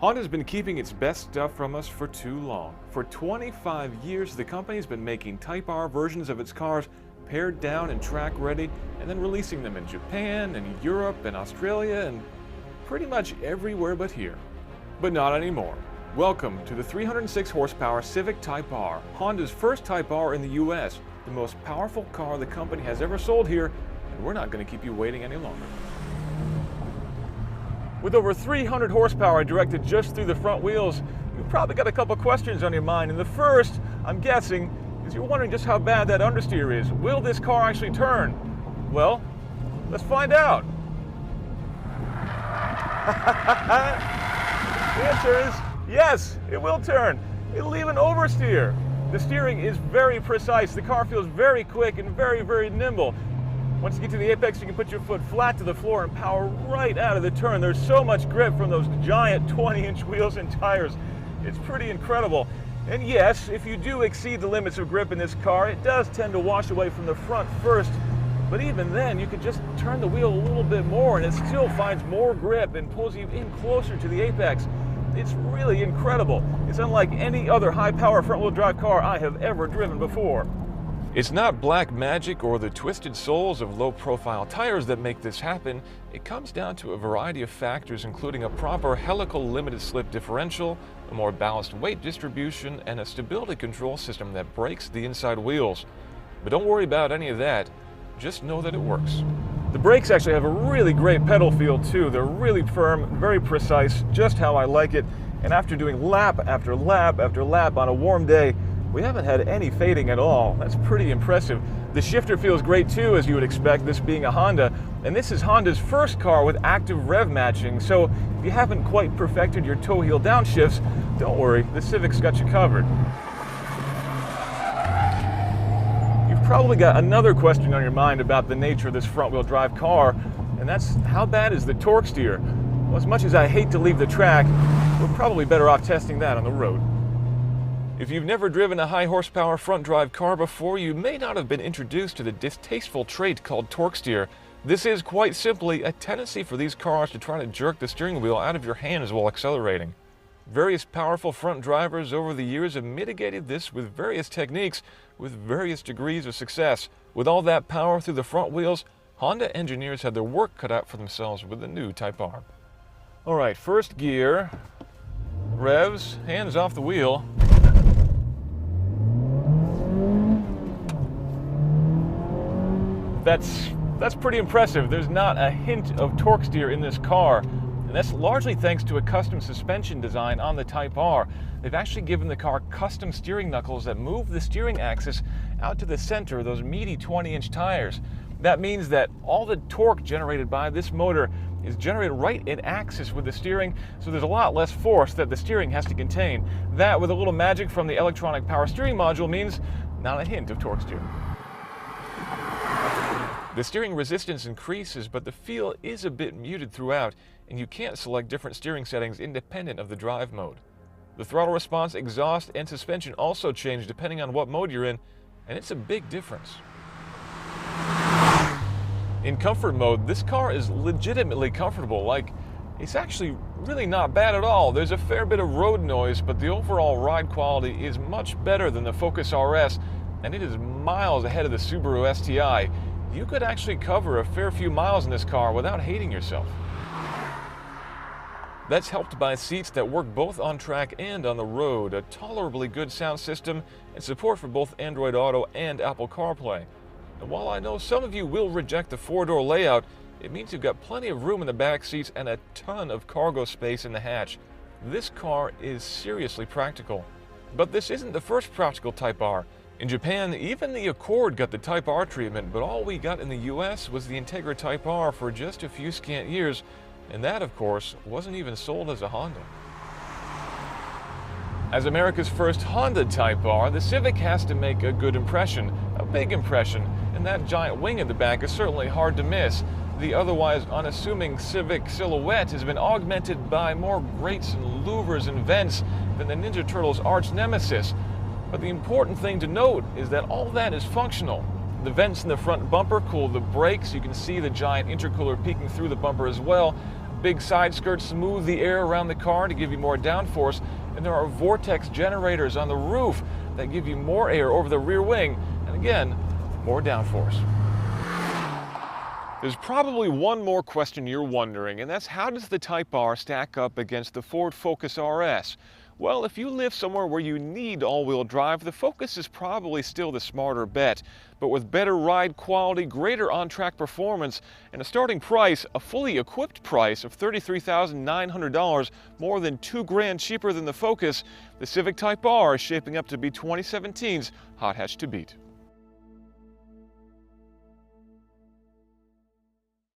Honda's been keeping its best stuff from us for too long. For 25 years, the company's been making Type R versions of its cars pared down and track ready, and then releasing them in Japan and Europe and Australia and pretty much everywhere but here. But not anymore. Welcome to the 306 horsepower Civic Type R, Honda's first Type R in the US, the most powerful car the company has ever sold here, and we're not going to keep you waiting any longer. With over 300 horsepower directed just through the front wheels, you've probably got a couple questions on your mind. And the first, I'm guessing, is you're wondering just how bad that understeer is. Will this car actually turn? Well, let's find out. The answer is yes, it will turn. It'll even oversteer. The steering is very precise. The car feels very quick and very, very nimble. Once you get to the apex, you can put your foot flat to the floor and power right out of the turn. There's so much grip from those giant 20-inch wheels and tires. It's pretty incredible. And yes, if you do exceed the limits of grip in this car, it does tend to wash away from the front first. But even then, you could just turn the wheel a little bit more and it still finds more grip and pulls you in closer to the apex. It's really incredible. It's unlike any other high-power front-wheel drive car I have ever driven before. It's not black magic or the twisted soles of low-profile tires that make this happen. It comes down to a variety of factors, including a proper helical limited slip differential, a more balanced weight distribution, and a stability control system that brakes the inside wheels. But don't worry about any of that. Just know that it works. The brakes actually have a really great pedal feel too. They're really firm, very precise, just how I like it. And after doing lap after lap after lap on a warm day, we haven't had any fading at all. That's pretty impressive. The shifter feels great too, as you would expect, this being a Honda. And this is Honda's first car with active rev matching. So if you haven't quite perfected your toe heel downshifts, don't worry, the Civic's got you covered. You've probably got another question on your mind about the nature of this front-wheel drive car, and that's how bad is the torque steer? Well, as much as I hate to leave the track, we're probably better off testing that on the road. If you've never driven a high-horsepower front-drive car before, you may not have been introduced to the distasteful trait called torque steer. This is quite simply a tendency for these cars to try to jerk the steering wheel out of your hands while accelerating. Various powerful front drivers over the years have mitigated this with various techniques, with various degrees of success. With all that power through the front wheels, Honda engineers had their work cut out for themselves with the new Type R. All right, first gear, revs, hands off the wheel. That's pretty impressive. There's not a hint of torque steer in this car, and that's largely thanks to a custom suspension design on the Type R. They've actually given the car custom steering knuckles that move the steering axis out to the center of those meaty 20-inch tires. That means that all the torque generated by this motor is generated right in axis with the steering, so there's a lot less force that the steering has to contain. That, with a little magic from the electronic power steering module, means not a hint of torque steer. The steering resistance increases, but the feel is a bit muted throughout, and you can't select different steering settings independent of the drive mode. The throttle response, exhaust, and suspension also change depending on what mode you're in, and it's a big difference. In comfort mode, this car is legitimately comfortable. It's actually really not bad at all. There's a fair bit of road noise, but the overall ride quality is much better than the Focus RS, and it is miles ahead of the Subaru STI. You could actually cover a fair few miles in this car without hating yourself. That's helped by seats that work both on track and on the road, a tolerably good sound system, and support for both Android Auto and Apple CarPlay. And while I know some of you will reject the four-door layout, it means you've got plenty of room in the back seats and a ton of cargo space in the hatch. This car is seriously practical. But this isn't the first practical Type R. In Japan, even the Accord got the Type R treatment, but all we got in the US was the Integra Type R for just a few scant years, and that, of course, wasn't even sold as a Honda. As America's first Honda Type R, the Civic has to make a good impression, a big impression, and that giant wing at the back is certainly hard to miss. The otherwise unassuming Civic silhouette has been augmented by more grates and louvers and vents than the Ninja Turtles' arch nemesis. But the important thing to note is that all that is functional. The vents in the front bumper cool the brakes. You can see the giant intercooler peeking through the bumper as well. big side skirts smooth the air around the car to give you more downforce, and there are vortex generators on the roof that give you more air over the rear wing, and again, more downforce. There's probably one more question you're wondering, and that's how does the Type R stack up against the Ford Focus RS? Well, if you live somewhere where you need all-wheel drive, the Focus is probably still the smarter bet. But with better ride quality, greater on-track performance, and a starting price, a fully equipped price of $33,900, more than $2,000 cheaper than the Focus, the Civic Type R is shaping up to be 2017's hot hatch to beat.